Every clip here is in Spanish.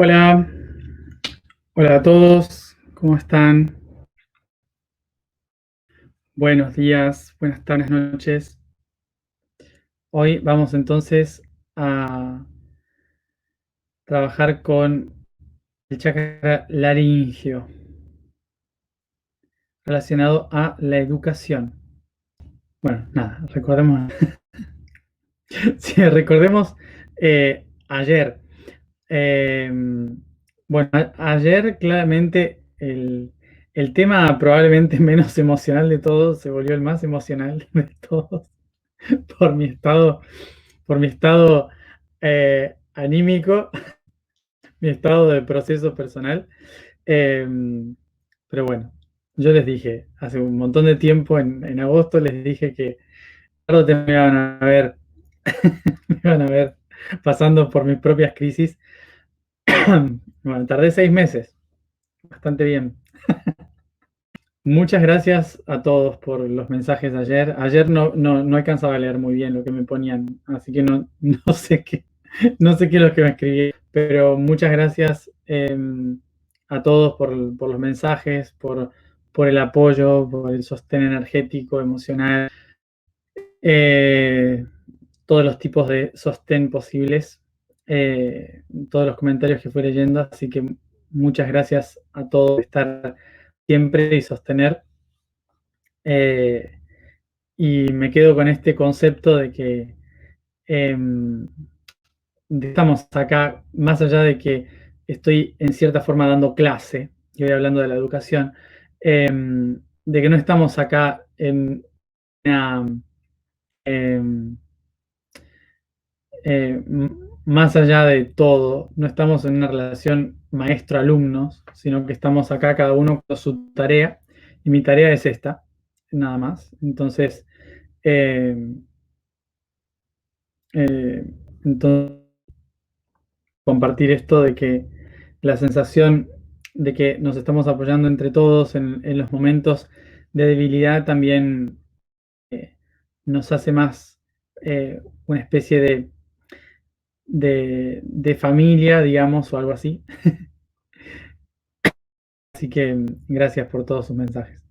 Hola, hola a todos, ¿cómo están? Buenos días, buenas tardes, noches. Hoy vamos entonces a trabajar con el chakra laringio relacionado a la educación. Bueno, nada, recordemos, sí, recordemos ayer. Eh, bueno, ayer claramente el tema probablemente menos emocional de todos se volvió el más emocional de todos por mi estado, por mi estado anímico, mi estado de proceso personal. Pero bueno, yo les dije hace un montón de tiempo, en agosto, les dije que tarde o temprano me iban a ver, me iban a ver pasando por mis propias crisis. Bueno, tardé 6 meses, bastante bien. Muchas gracias a todos por los mensajes de ayer. Ayer no alcanzaba a leer muy bien lo que me ponían, así que no sé qué, no sé qué es lo que me escribí, pero muchas gracias a todos por los mensajes, por el apoyo, por el sostén energético, emocional, eh, todos los tipos de sostén posibles, todos los comentarios que fui leyendo, así que muchas gracias a todos por estar siempre y sostener. Eh, y me quedo con este concepto de que estamos acá, más allá de que estoy en cierta forma dando clase, y hoy hablando de la educación, de que no estamos acá en una, em, más allá de todo, no estamos en una relación maestro-alumnos, sino que estamos acá cada uno con su tarea, y mi tarea es esta, nada más. Entonces, eh, eh, entonces compartir esto de que la sensación de que nos estamos apoyando entre todos en los momentos de debilidad también nos hace más una especie de familia, digamos, o algo así. Así que gracias por todos sus mensajes.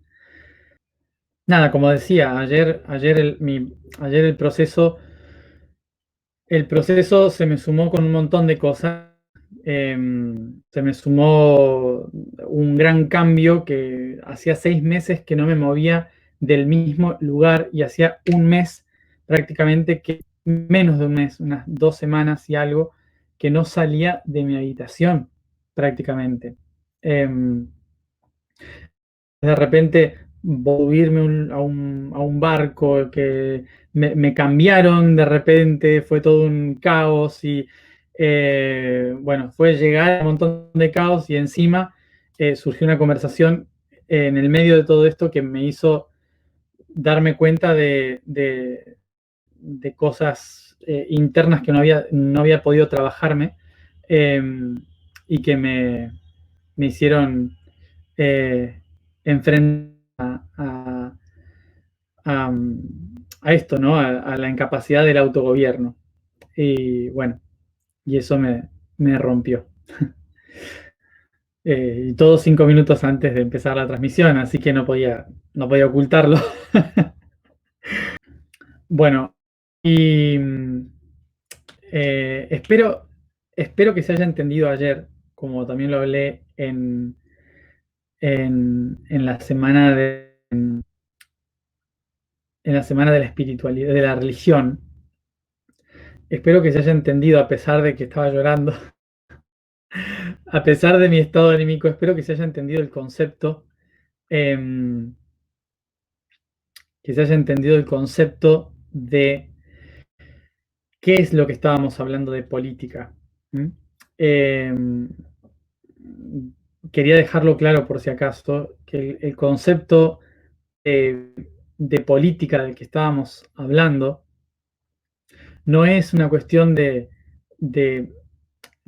Nada, como decía, ayer el proceso se me sumó con un montón de cosas. Se me sumó un gran cambio que hacía 6 meses que no me movía del mismo lugar y hacía un mes prácticamente, que menos de un mes, unas 2 semanas y algo, que no salía de mi habitación prácticamente. Em, de repente subirme a un barco, que me cambiaron de repente, fue todo un caos y bueno, fue llegar a un montón de caos y encima surgió una conversación en el medio de todo esto que me hizo darme cuenta de cosas internas que no había podido trabajarme, eh, y que me hicieron eh, enfrentar a, a esto, ¿no? A la incapacidad del autogobierno. Y bueno, y eso me rompió. Y todo 5 minutos antes de empezar la transmisión, así que no podía ocultarlo. Bueno, y espero que se haya entendido ayer, como también lo hablé en la semana en la semana de la espiritualidad, de la religión. Espero que se haya entendido, a pesar de que estaba llorando, a pesar de mi estado anímico, espero que se haya entendido el concepto, em, que se haya entendido el concepto de qué es lo que estábamos hablando de política. ¿Mm? Em, Quería dejarlo claro por si acaso, que el concepto de política del que estábamos hablando no es una cuestión de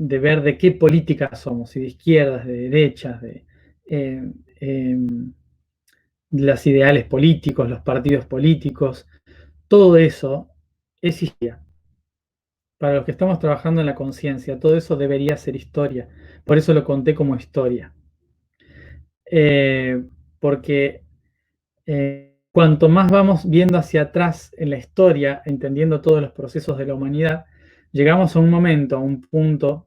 de ver de qué política somos, si de izquierdas, de derechas, eh, eh, los ideales políticos, los partidos políticos, todo eso es historia. Para los que estamos trabajando en la conciencia, todo eso debería ser historia. Por eso lo conté como historia. Porque cuanto más vamos viendo hacia atrás en la historia, entendiendo todos los procesos de la humanidad, llegamos a un momento, a un punto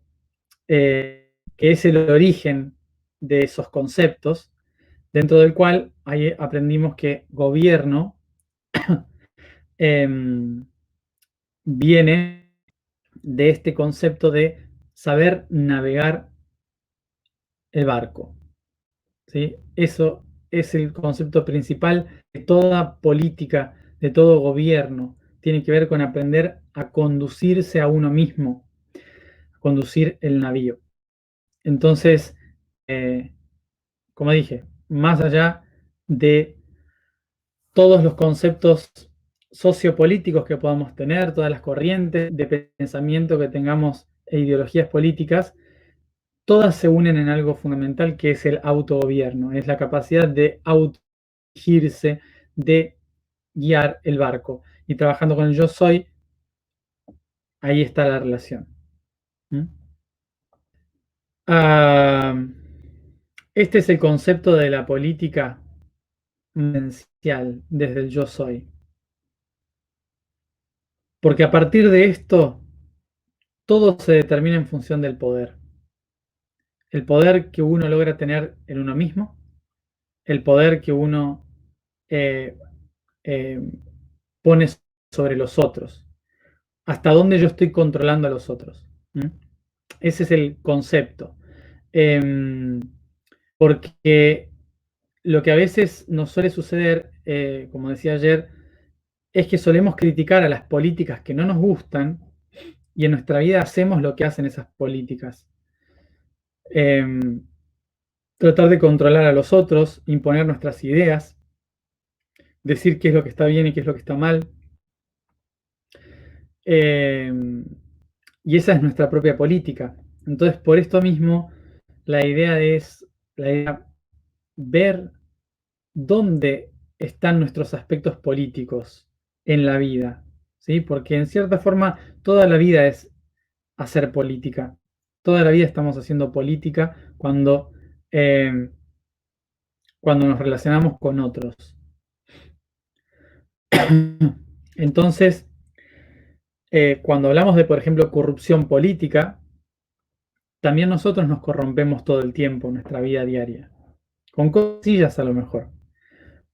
que es el origen de esos conceptos, dentro del cual ahí aprendimos que gobierno viene de este concepto de saber navegar el barco, ¿sí? Eso es el concepto principal de toda política, de todo gobierno. Tiene que ver con aprender a conducirse a uno mismo, a conducir el navío. Entonces, como dije, más allá de todos los conceptos sociopolíticos que podamos tener, todas las corrientes de pensamiento que tengamos e ideologías políticas, todas se unen en algo fundamental que es el autogobierno, es la capacidad de autodirigirse, de guiar el barco. Y trabajando con el yo soy, ahí está la relación. ¿Mm? Ah, este es el concepto de la política esencial desde el yo soy. Porque a partir de esto, todo se determina en función del poder. El poder que uno logra tener en uno mismo, el poder que uno eh, eh, pone sobre los otros, hasta dónde yo estoy controlando a los otros. ¿Mm? Ese es el concepto. Porque lo que a veces nos suele suceder, como decía ayer, es que solemos criticar a las políticas que no nos gustan y en nuestra vida hacemos lo que hacen esas políticas. Tratar de controlar a los otros, imponer nuestras ideas, decir qué es lo que está bien y qué es lo que está mal. Y esa es nuestra propia política. Entonces, por esto mismo, la idea es ver dónde están nuestros aspectos políticos en la vida, ¿sí? Porque en cierta forma toda la vida es hacer política. Toda la vida estamos haciendo política eh, cuando nos relacionamos con otros. Entonces, cuando hablamos de, por ejemplo, corrupción política, también nosotros nos corrompemos todo el tiempo en nuestra vida diaria, con cosillas a lo mejor,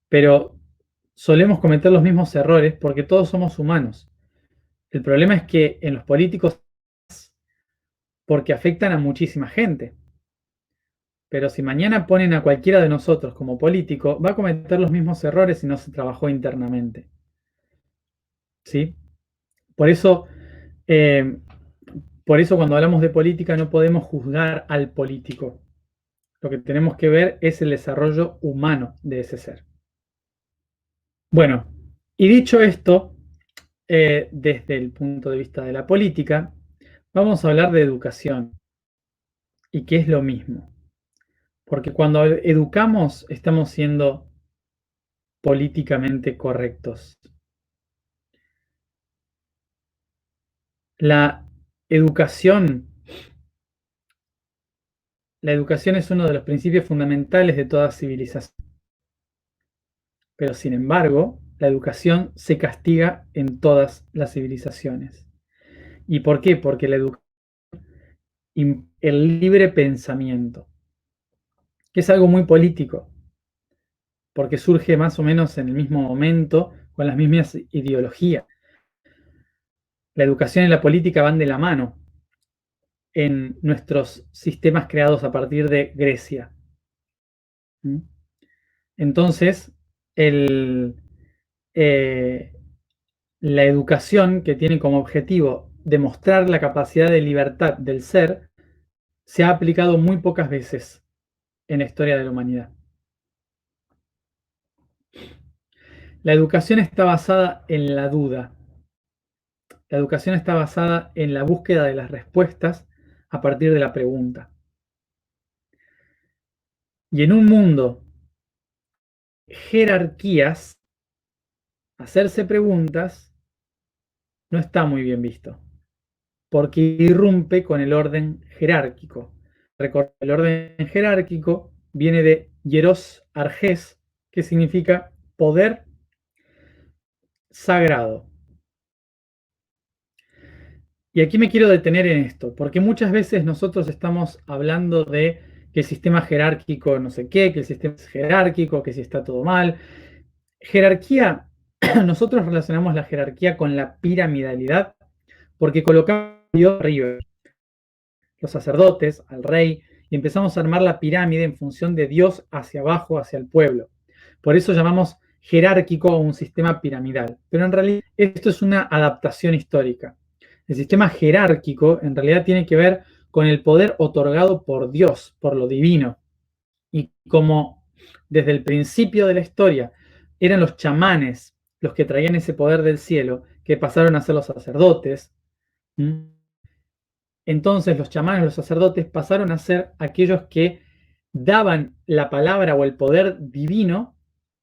pero solemos cometer los mismos errores porque todos somos humanos. El problema es que en los políticos, porque afectan a muchísima gente, pero si mañana ponen a cualquiera de nosotros como político, va a cometer los mismos errores si no se trabajó internamente, ¿sí? Por eso, eh, por eso cuando hablamos de política no podemos juzgar al político. Lo que tenemos que ver es el desarrollo humano de ese ser. Bueno, y dicho esto, desde el punto de vista de la política, vamos a hablar de educación y qué es lo mismo. Porque cuando educamos estamos siendo políticamente correctos. La educación, la educación es uno de los principios fundamentales de toda civilización. Pero sin embargo, la educación se castiga en todas las civilizaciones. ¿Y por qué? Porque el libre pensamiento, que es algo muy político, porque surge más o menos en el mismo momento, con las mismas ideologías. La educación y la política van de la mano en nuestros sistemas creados a partir de Grecia. ¿Mm? Entonces, el, eh, la educación que tiene como objetivo demostrar la capacidad de libertad del ser se ha aplicado muy pocas veces en la historia de la humanidad. La educación está basada en la duda. La educación está basada en la búsqueda de las respuestas a partir de la pregunta. Y en un mundo jerarquías, hacerse preguntas no está muy bien visto. porque irrumpe con el orden jerárquico. Recordad, el orden jerárquico viene de hieros arges, que significa poder sagrado. Y aquí me quiero detener en esto, porque muchas veces nosotros estamos hablando de que el sistema jerárquico no sé qué, que el sistema es jerárquico, que si está todo mal. Jerarquía, nosotros relacionamos la jerarquía con la piramidalidad, porque colocamos a Dios arriba, los sacerdotes, al rey, y empezamos a armar la pirámide en función de Dios hacia abajo, hacia el pueblo. Por eso llamamos jerárquico a un sistema piramidal. Pero en realidad esto es una adaptación histórica. El sistema jerárquico en realidad tiene que ver con el poder otorgado por Dios, por lo divino. Y como desde el principio de la historia eran los chamanes los que traían ese poder del cielo, que pasaron a ser los sacerdotes, entonces los chamanes, los sacerdotes, pasaron a ser aquellos que daban la palabra o el poder divino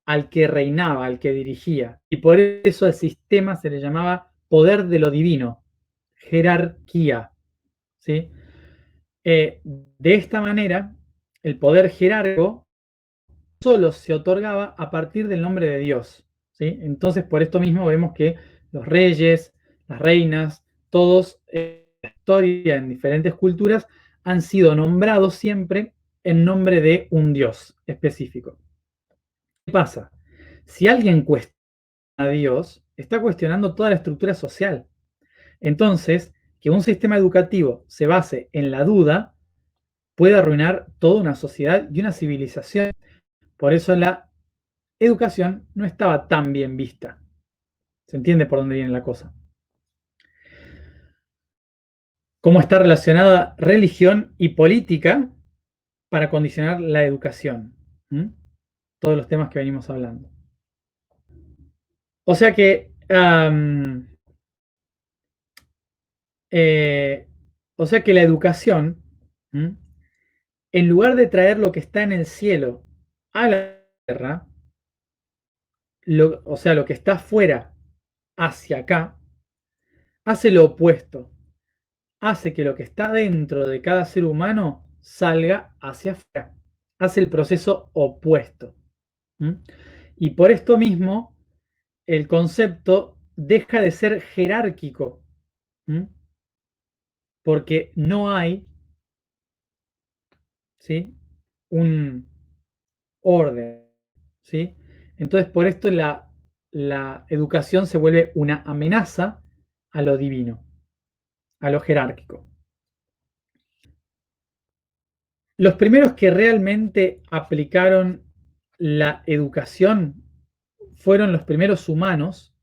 al que reinaba, al que dirigía. Y por eso al sistema se le llamaba poder de lo divino, jerarquía. ¿Sí? De esta manera, el poder jerárquico solo se otorgaba a partir del nombre de Dios. ¿Sí? Entonces, por esto mismo vemos que los reyes, las reinas, todos en la historia, en diferentes culturas, han sido nombrados siempre en nombre de un Dios específico. ¿Qué pasa? Si alguien cuestiona a Dios, está cuestionando toda la estructura social. Entonces, que un sistema educativo se base en la duda puede arruinar toda una sociedad y una civilización. Por eso la educación no estaba tan bien vista. ¿Se entiende por dónde viene la cosa? ¿Cómo está relacionada religión y política para condicionar la educación? Todos los temas que venimos hablando. O sea que, la educación, en lugar de traer lo que está en el cielo a la tierra, lo que está afuera hacia acá, hace lo opuesto. Hace que lo que está dentro de cada ser humano salga hacia afuera. Hace el proceso opuesto. Y por esto mismo, el concepto deja de ser jerárquico. Porque no hay, ¿sí?, un orden. ¿Sí? Entonces, por esto la educación se vuelve una amenaza a lo divino, a lo jerárquico. Los primeros que realmente aplicaron la educación fueron los primeros humanos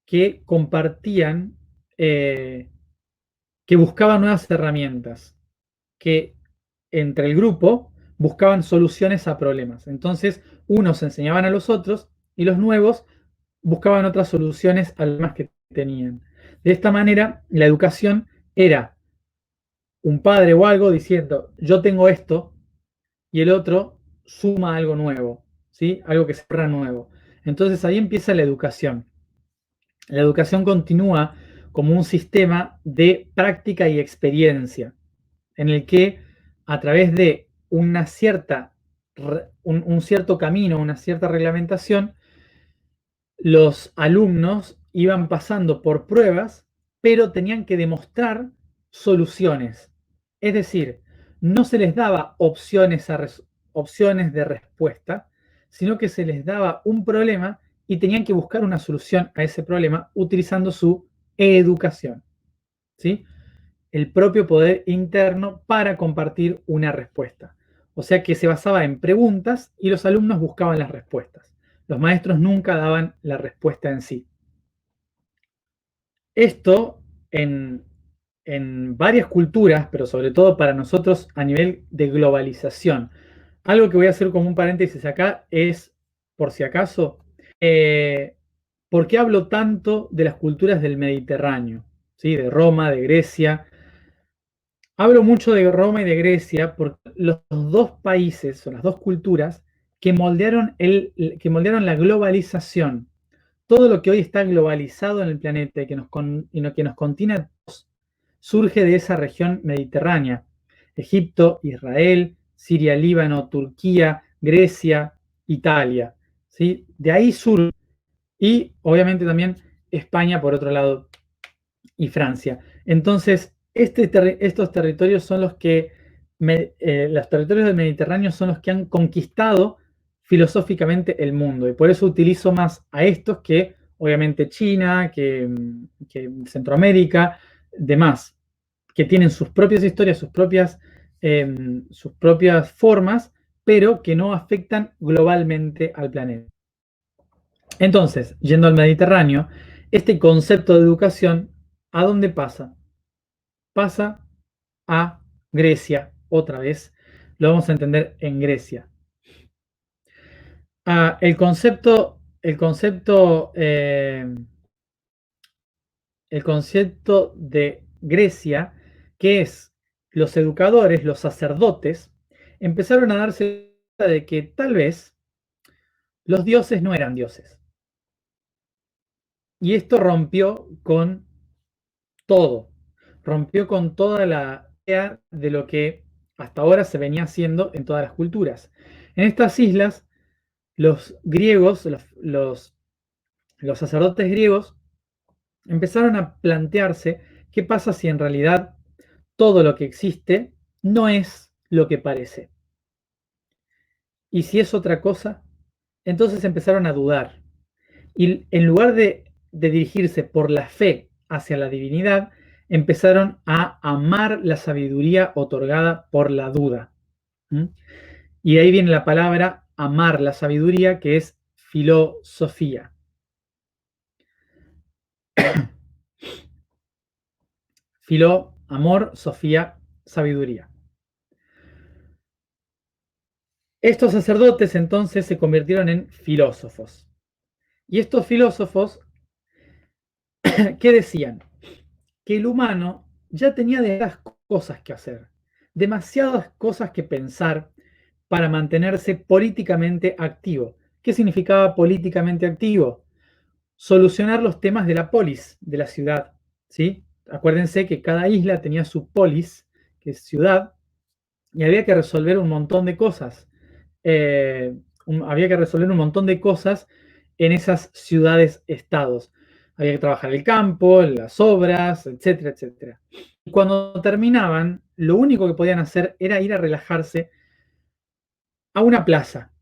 que compartían, que buscaban nuevas herramientas, que entre el grupo buscaban soluciones a problemas. Entonces, unos enseñaban a los otros y los nuevos buscaban otras soluciones a las que tenían. De esta manera, la educación era un padre o algo diciendo, yo tengo esto, y el otro suma algo nuevo, ¿sí? Algo que sea nuevo. Entonces ahí empieza la educación. La educación continúa como un sistema de práctica y experiencia, en el que a través de un cierto camino, una cierta reglamentación, los alumnos iban pasando por pruebas, pero tenían que demostrar soluciones. Es decir, no se les daba opciones de respuesta, sino que se les daba un problema y tenían que buscar una solución a ese problema utilizando su educación, ¿sí? El propio poder interno para compartir una respuesta. O sea que se basaba en preguntas y los alumnos buscaban las respuestas. Los maestros nunca daban la respuesta en sí. Esto en varias culturas, pero sobre todo para nosotros a nivel de globalización. Algo que voy a hacer como un paréntesis acá es, por si acaso, ¿por qué hablo tanto de las culturas del Mediterráneo? ¿Sí? De Roma, de Grecia. Hablo mucho de Roma y de Grecia porque los dos países, son las dos culturas, que moldearon la globalización. Todo lo que hoy está globalizado en el planeta y que nos contiene a todos, surge de esa región mediterránea. Egipto, Israel, Siria, Líbano, Turquía, Grecia, Italia. ¿Sí? De ahí surge, y obviamente también España por otro lado y Francia. Entonces, estos territorios son los que, los territorios del Mediterráneo son los que han conquistado filosóficamente el mundo. Y por eso utilizo más a estos que, obviamente, China, que Centroamérica, demás, que tienen sus propias historias, sus propias formas, pero que no afectan globalmente al planeta. Entonces, yendo al Mediterráneo, este concepto de educación, ¿a dónde pasa? Pasa a Grecia, otra vez. Lo vamos a entender en Grecia. El concepto de Grecia, que es los educadores, los sacerdotes, empezaron a darse cuenta de que tal vez los dioses no eran dioses. Y esto rompió con todo, rompió con toda la idea de lo que hasta ahora se venía haciendo en todas las culturas. En estas islas, los griegos, los sacerdotes griegos, empezaron a plantearse qué pasa si en realidad todo lo que existe no es lo que parece. Y si es otra cosa, entonces empezaron a dudar. Y en lugar de dirigirse por la fe hacia la divinidad, empezaron a amar la sabiduría otorgada por la duda. ¿Mm? Y de ahí viene la palabra amar la sabiduría, que es filosofía. Filó, amor, sofía, sabiduría. Estos sacerdotes entonces se convirtieron en filósofos. Y estos filósofos, ¿qué decían? Que el humano ya tenía demasiadas cosas que hacer, demasiadas cosas que pensar para mantenerse políticamente activo. ¿Qué significaba políticamente activo? Solucionar los temas de la polis, de la ciudad. ¿Sí? Acuérdense que cada isla tenía su polis, que es ciudad, y había que resolver un montón de cosas. Había que resolver un montón de cosas en esas ciudades-estados. Había que trabajar el campo, las obras, etcétera, etcétera. Y cuando terminaban, lo único que podían hacer era ir a relajarse a una plaza.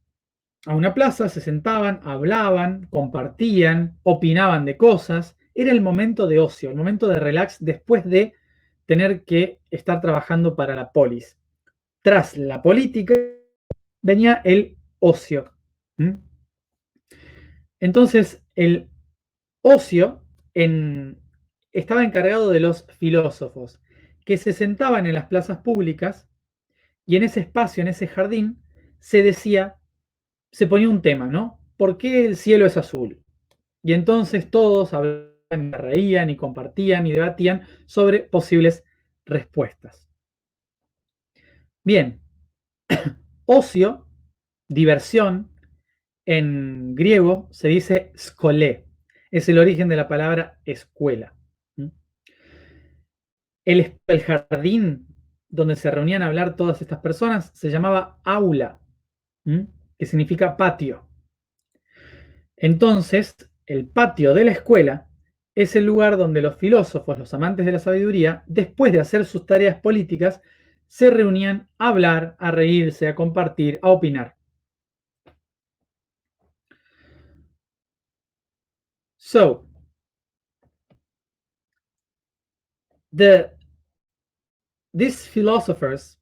A una plaza se sentaban, hablaban, compartían, opinaban de cosas. Era el momento de ocio, el momento de relax después de tener que estar trabajando para la polis. Tras la política venía el ocio. ¿Mm? Entonces, el ocio estaba encargado de los filósofos, que se sentaban en las plazas públicas y en ese espacio, en ese jardín, se ponía un tema, ¿no? ¿Por qué el cielo es azul? Y entonces todos hablaban, reían y compartían y debatían sobre posibles respuestas. Bien, ocio, diversión, en griego se dice skolé, es el origen de la palabra escuela. El jardín donde se reunían a hablar todas estas personas se llamaba aula, que significa patio. Entonces, el patio de la escuela es el lugar donde los filósofos, los amantes de la sabiduría, después de hacer sus tareas políticas, se reunían a hablar, a reírse, a compartir, a opinar. So, these philosophers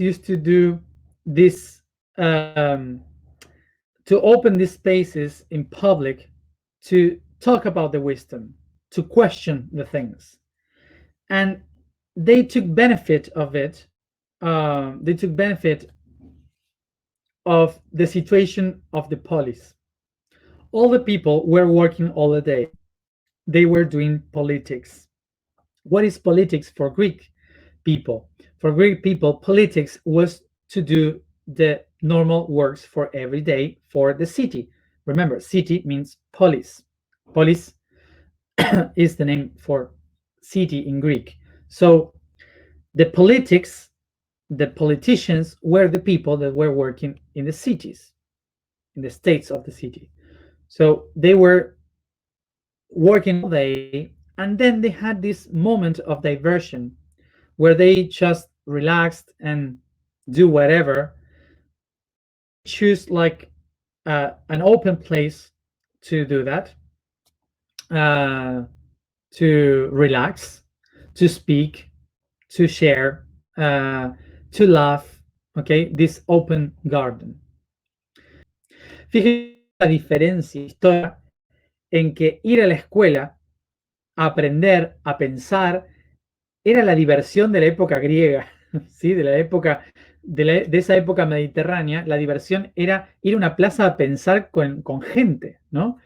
used to do this, to open these spaces in public to talk about the wisdom, to question the things. And they took benefit of it. They took benefit of the situation of the police. All the people were working all the day. They were doing politics. What is politics for Greek people? For Greek people, politics was to do the normal works for every day for the city. Remember, city means polis. Polis is the name for city in Greek. So the politicians were the people that were working in the cities, in the states of the city. So they were working all day, and then they had this moment of diversion where they just relaxed and do whatever, choose like an open place to do that, uh, to relax, to speak, to share, to laugh, okay, this open garden. Fíjense la diferencia histórica en que ir a la escuela, a aprender, a pensar, era la diversión de la época griega, ¿sí? De la época, de esa época mediterránea, la diversión era ir a una plaza a pensar con gente, ¿no?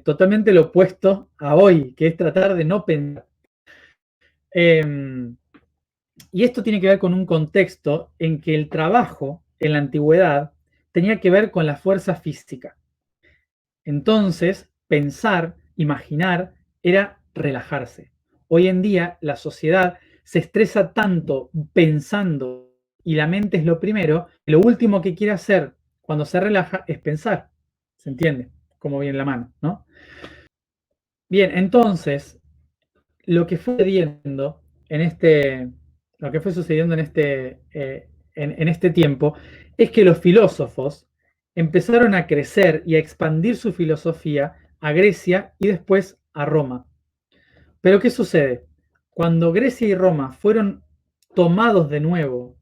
Totalmente lo opuesto a hoy, que es tratar de no pensar. Y esto tiene que ver con un contexto en que el trabajo en la antigüedad tenía que ver con la fuerza física. Entonces, pensar, imaginar, era relajarse. Hoy en día la sociedad se estresa tanto pensando y la mente es lo primero, y lo último que quiere hacer cuando se relaja es pensar. ¿Se entiende? Como viene la mano, ¿no? Bien, entonces, lo que fue sucediendo en este, lo que fue sucediendo en este tiempo es que los filósofos empezaron a crecer y a expandir su filosofía a Grecia y después a Roma. Pero ¿qué sucede? Cuando Grecia y Roma fueron tomados de nuevo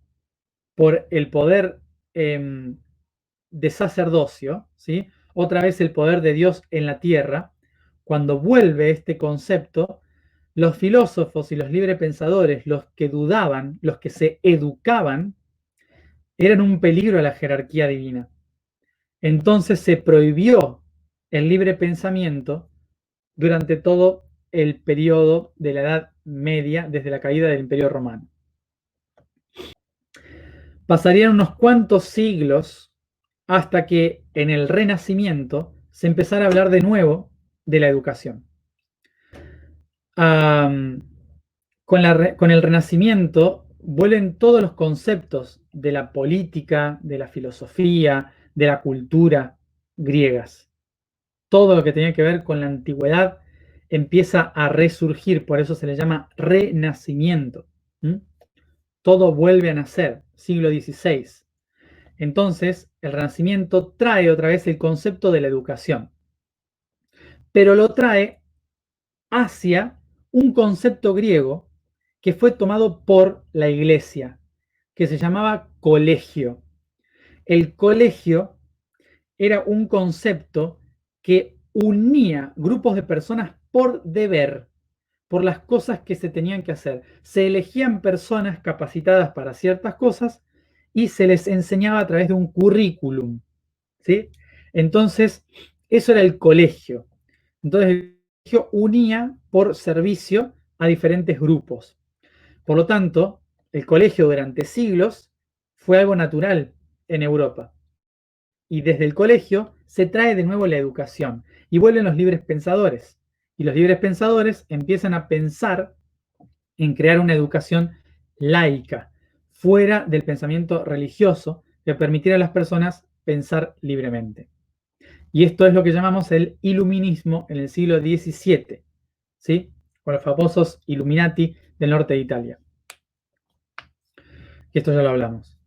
por el poder de sacerdocio, ¿sí? Otra vez el poder de Dios en la tierra, cuando vuelve este concepto, los filósofos y los librepensadores, los que dudaban, los que se educaban, eran un peligro a la jerarquía divina. Entonces se prohibió el libre pensamiento durante todo el periodo de la Edad Media, desde la caída del Imperio Romano. Pasarían unos cuantos siglos hasta que en el Renacimiento se empezara a hablar de nuevo de la educación. Con el Renacimiento vuelven todos los conceptos de la política, de la filosofía, de la cultura griegas. Todo lo que tenía que ver con la antigüedad empieza a resurgir, por eso se le llama renacimiento. ¿Mm? Todo vuelve a nacer, siglo XVI. Entonces, el Renacimiento trae otra vez el concepto de la educación, pero lo trae hacia un concepto griego que fue tomado por la Iglesia, que se llamaba colegio. El colegio era un concepto que unía grupos de personas por deber, por las cosas que se tenían que hacer. Se elegían personas capacitadas para ciertas cosas y se les enseñaba a través de un currículum, ¿sí? Entonces, eso era el colegio. Entonces, el colegio unía por servicio a diferentes grupos. Por lo tanto, el colegio durante siglos fue algo natural en Europa. Y desde el colegio se trae de nuevo la educación y vuelven los libres pensadores. Y los libres pensadores empiezan a pensar en crear una educación laica, fuera del pensamiento religioso, que permitiera a las personas pensar libremente. Y esto es lo que llamamos el iluminismo en el siglo XVII, ¿sí? Con los famosos Illuminati del norte de Italia. Y esto ya lo hablamos.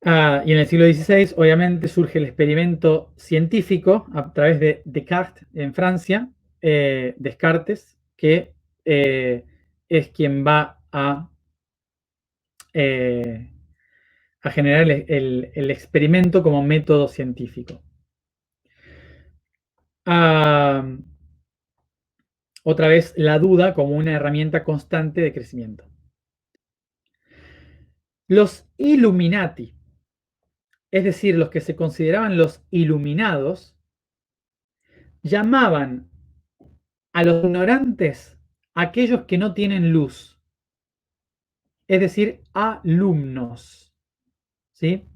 Y en el siglo XVI, obviamente, surge el experimento científico a través de Descartes en Francia, Descartes, que es quien va eh, a generar el experimento como método científico. Otra vez, la duda como una herramienta constante de crecimiento. Los Illuminati, es decir, los que se consideraban los iluminados, llamaban a los ignorantes aquellos que no tienen luz, es decir, alumnos, ¿sí?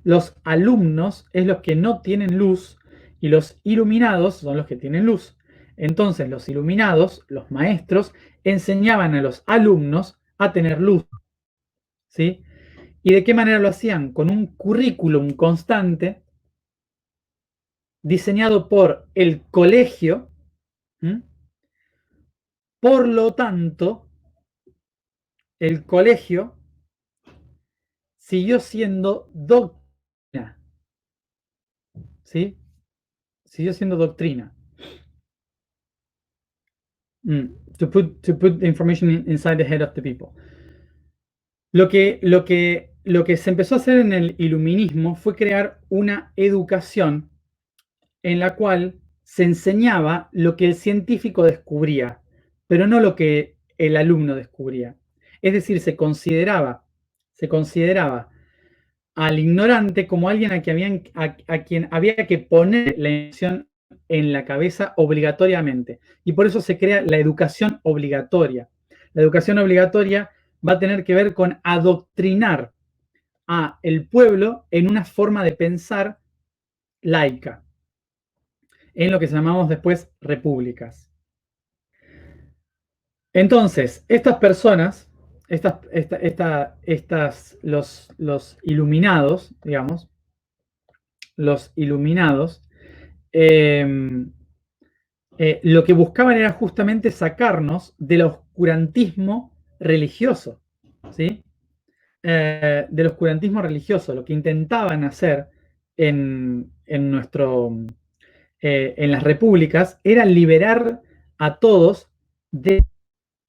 Los alumnos es los que no tienen luz y los iluminados son los que tienen luz. Entonces los iluminados, los maestros, enseñaban a los alumnos a tener luz, ¿sí? ¿Y de qué manera lo hacían? Con un currículum constante diseñado por el colegio. ¿Mm? Por lo tanto, el colegio siguió siendo doctrina, ¿sí? Siguió siendo doctrina. To put the information inside the head of the people. Lo que se empezó a hacer en el iluminismo fue crear una educación en la cual se enseñaba lo que el científico descubría, pero no lo que el alumno descubría. Es decir, se consideraba al ignorante como alguien a quien había que poner la información en la cabeza obligatoriamente. Y por eso se crea la educación obligatoria. La educación obligatoria va a tener que ver con adoctrinar a el pueblo en una forma de pensar laica, en lo que llamamos después repúblicas. Entonces, estas personas, los iluminados, digamos, los iluminados, eh, lo que buscaban era justamente sacarnos del oscurantismo religioso, ¿sí? Del oscurantismo religioso. Lo que intentaban hacer en las repúblicas era liberar a todos de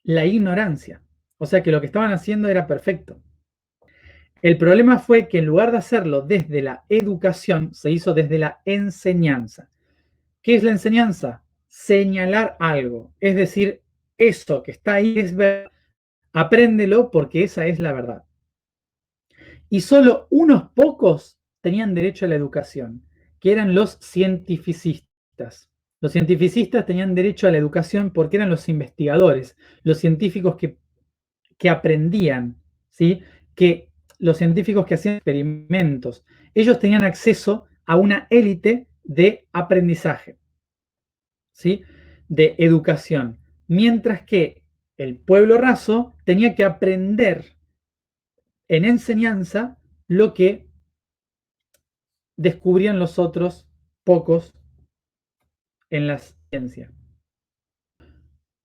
la ignorancia. O sea que lo que estaban haciendo era perfecto. El problema fue que en lugar de hacerlo desde la educación, se hizo desde la enseñanza. ¿Qué es la enseñanza? Señalar algo. Es decir, eso que está ahí es verdad. Apréndelo porque esa es la verdad. Y solo unos pocos tenían derecho a la educación, que eran los cientificistas. Los cientificistas tenían derecho a la educación porque eran los investigadores, los científicos que aprendían, ¿sí? Los científicos que hacían experimentos. Ellos tenían acceso a una élite de aprendizaje, ¿sí? De educación. Mientras que el pueblo raso tenía que aprender en enseñanza lo que descubrían los otros pocos en la ciencia.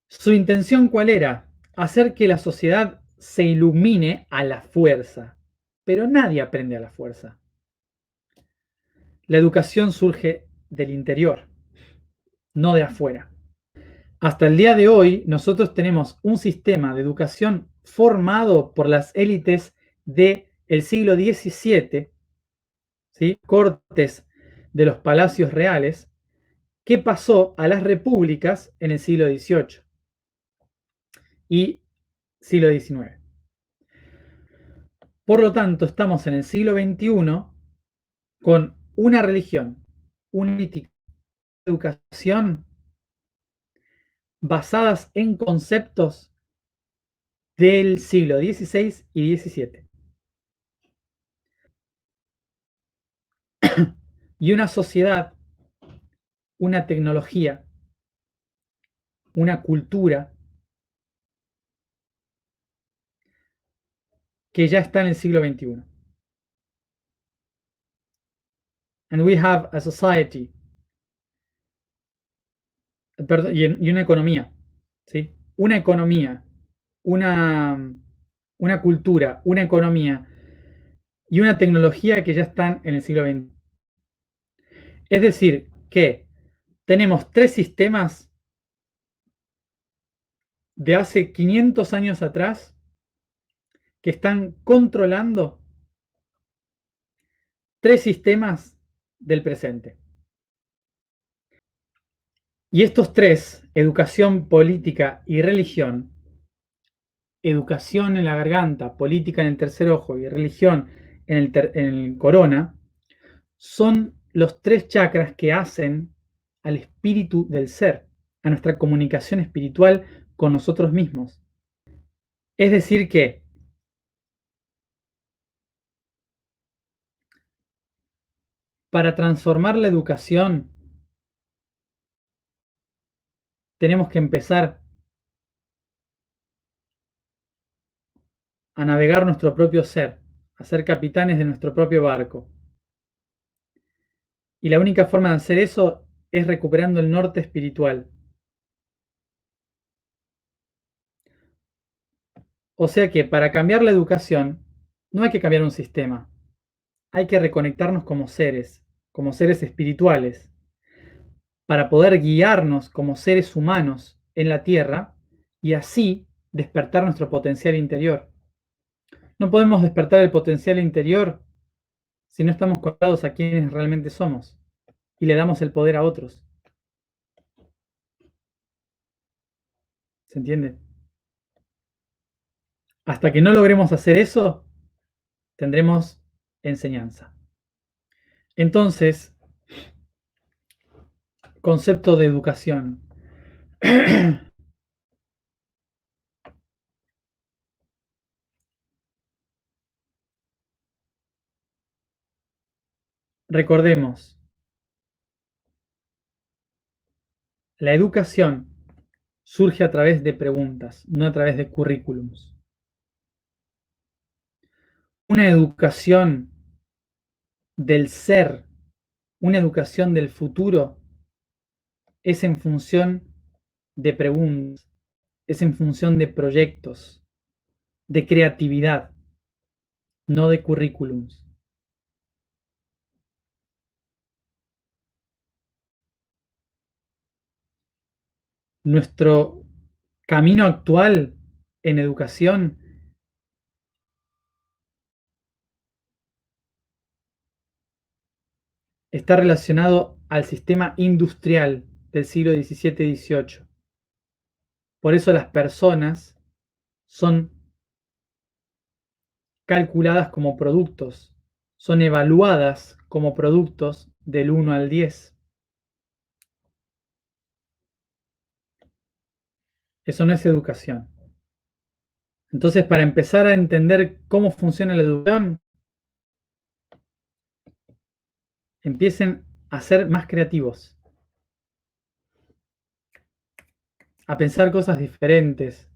¿Su intención cuál era? Hacer que la sociedad se ilumine a la fuerza. Pero nadie aprende a la fuerza. La educación surge del interior, no de afuera. Hasta el día de hoy, nosotros tenemos un sistema de educación formado por las élites del siglo XVII, ¿sí? Cortes de los palacios reales, que pasó a las repúblicas en el siglo XVIII y siglo XIX. Por lo tanto, estamos en el siglo XXI con una religión, una educación basadas en conceptos del siglo XVI y XVII. Y una sociedad, una tecnología, una cultura que ya está en el siglo XXI. And we have a society, perdón, y una economía, ¿sí? Una economía, una, una cultura, una economía y una tecnología que ya están en el siglo XX. Es decir, que tenemos tres sistemas de hace 500 años atrás que están controlando tres sistemas del presente. Y estos tres, educación, política y religión, educación en la garganta, política en el tercer ojo y religión en el corona, son los tres chakras que hacen al espíritu del ser, a nuestra comunicación espiritual con nosotros mismos. Es decir que para transformar la educación tenemos que empezar a navegar nuestro propio ser, a ser capitanes de nuestro propio barco. Y la única forma de hacer eso es recuperando el norte espiritual. O sea que para cambiar la educación no hay que cambiar un sistema, hay que reconectarnos como seres espirituales, para poder guiarnos como seres humanos en la Tierra y así despertar nuestro potencial interior. No podemos despertar el potencial interior si no estamos conectados a quienes realmente somos y le damos el poder a otros. ¿Se entiende? Hasta que no logremos hacer eso, tendremos enseñanza. Entonces, concepto de educación. Recordemos, la educación surge a través de preguntas, no a través de currículums. Una educación del ser, una educación del futuro, es en función de preguntas, es en función de proyectos, de creatividad, no de currículums. Nuestro camino actual en educación está relacionado al sistema industrial del siglo XVII-XVIII. Por eso las personas son calculadas como productos, son evaluadas como productos del 1 al 10. Eso no es educación. Entonces, para empezar a entender cómo funciona la educación, empiecen a ser más creativos, a pensar cosas diferentes,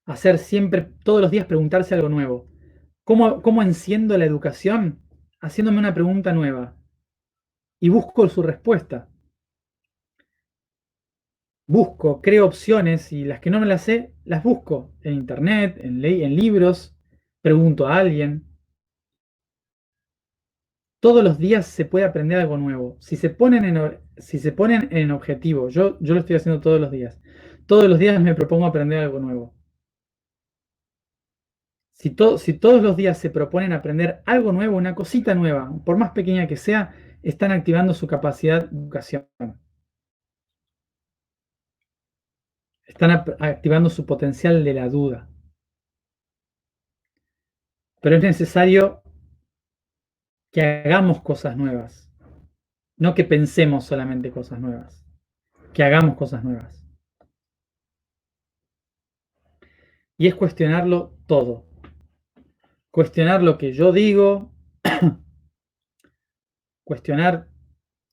a hacer siempre, todos los días, preguntarse algo nuevo. ¿Cómo enciendo la educación? Haciéndome una pregunta nueva y busco su respuesta. Busco, creo opciones y las que no me las sé, las busco en internet, en libros, pregunto a alguien. Todos los días se puede aprender algo nuevo. Si se ponen en objetivo, yo lo estoy haciendo todos los días. Todos los días me propongo aprender algo nuevo. Si todos los días se proponen aprender algo nuevo, una cosita nueva, por más pequeña que sea, están activando su capacidad de educación. Están activando su potencial de la duda. Pero es necesario que hagamos cosas nuevas. No que pensemos solamente cosas nuevas. Que hagamos cosas nuevas. Y es cuestionarlo todo. Cuestionar lo que yo digo. Cuestionar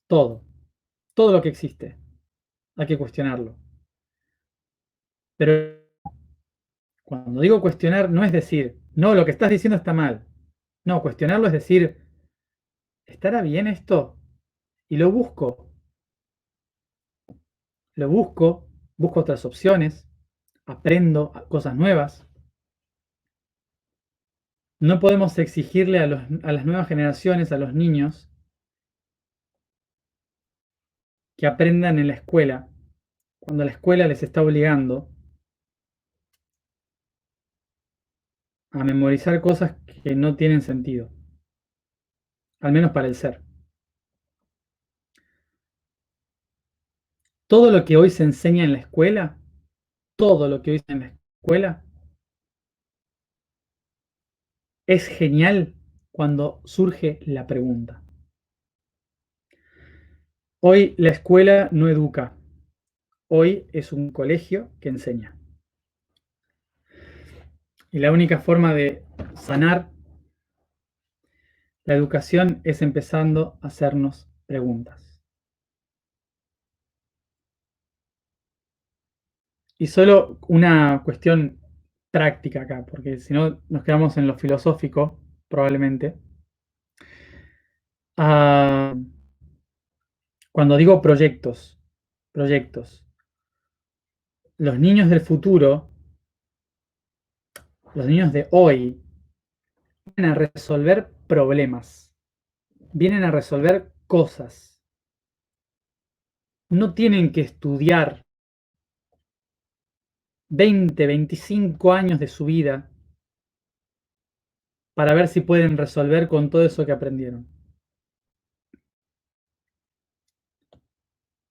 todo. Todo lo que existe. Hay que cuestionarlo. Pero cuando digo cuestionar, no es decir, no, lo que estás diciendo está mal. No, cuestionarlo es decir, ¿estará bien esto? Y busco otras opciones, aprendo cosas nuevas. No podemos exigirle a las nuevas generaciones, a los niños, que aprendan en la escuela, cuando la escuela les está obligando a memorizar cosas que no tienen sentido, al menos para el ser. Todo lo que hoy se enseña en la escuela, todo lo que hoy se enseña en la escuela, es genial cuando surge la pregunta. Hoy la escuela no educa, hoy es un colegio que enseña. Y la única forma de sanar la educación es empezando a hacernos preguntas. Y solo una cuestión práctica acá, porque si no nos quedamos en lo filosófico, probablemente. Ah, cuando digo proyectos, los niños del futuro, los niños de hoy, vienen a resolver problemas, vienen a resolver cosas. No tienen que estudiar 20, 25 años de su vida para ver si pueden resolver con todo eso que aprendieron.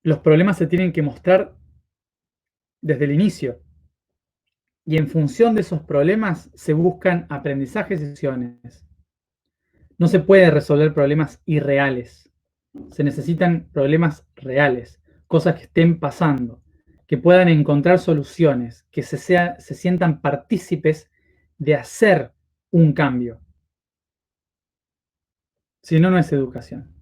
Los problemas se tienen que mostrar desde el inicio y en función de esos problemas se buscan aprendizajes y soluciones. No se puede resolver problemas irreales. Se necesitan problemas reales, cosas que estén pasando, que puedan encontrar soluciones, que se sientan partícipes de hacer un cambio. Si no, no es educación.